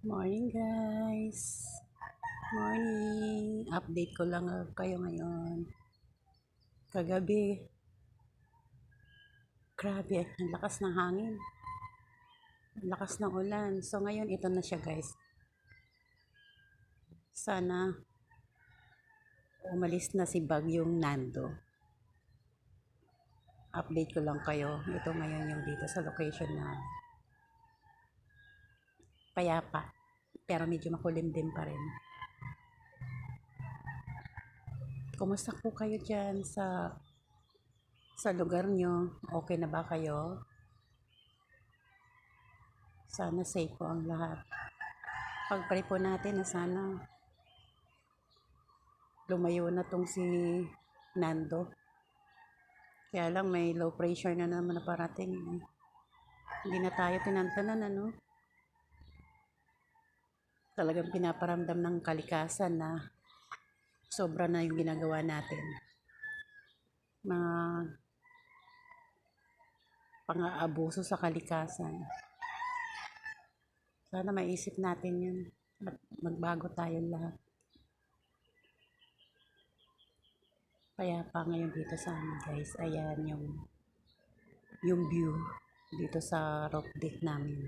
Morning guys. Morning. Update ko lang kayo ngayon. Kagabi, grabe, ang lakas ng hangin. Ang lakas ng ulan. So ngayon, ito na siya guys. Sana umalis na si Bagyong Nando. Update ko lang kayo. Ito ngayon yung dito sa location na payapa. Pero medyo makulimlim pa rin. Kumusta po kayo dyan sa lugar nyo? Okay na ba kayo? Sana safe po ang lahat. Pag-pray po natin na sana lumayo na tong si Nando. Kaya lang may low pressure na naman na parating. Hindi na tayo tinantanan, ano? Talagang pinaparamdam ng kalikasan na sobra na yung ginagawa natin. Mga pang-aabuso sa kalikasan. Sana maisip natin yun at magbago tayong lahat. Kaya pa ngayon dito sa amin guys, ayan yung view dito sa roof deck namin.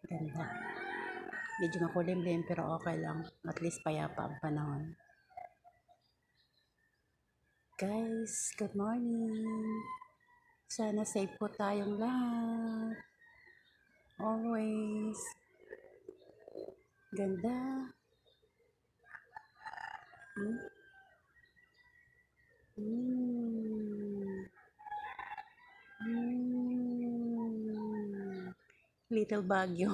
Ganda. Medyo makulimlim pero okay lang. At least payapa ang panahon. Guys, good morning. Sana safe po tayong lahat. Always. Ganda. Hmm? Hmm. Hmm. Little Baguio.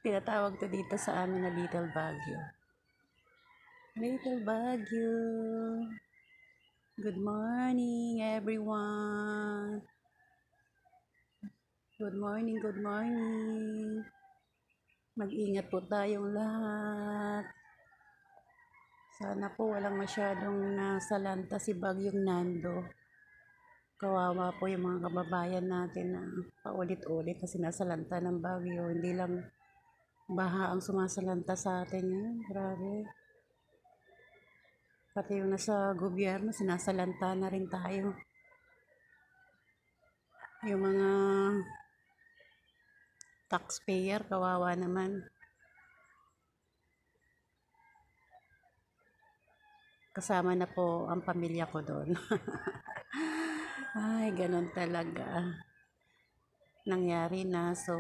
Tinatawag to dito sa amin na Little Baguio. Little Baguio. Good morning, everyone. Good morning, good morning. Mag-ingat po tayong lahat. Sana po walang masyadong nasalanta si Bagyong Nando. Kawawa po yung mga kababayan natin na paulit-ulit na sinasalanta ng bagyo. Hindi lang baha ang sumasalanta sa atin yun. Grabe. Pati yung nasa gobyerno, sinasalanta na rin tayo. Yung mga taxpayer, kawawa naman. Kasama na po ang pamilya ko doon. Ay, ganun talaga. Nangyari na. So,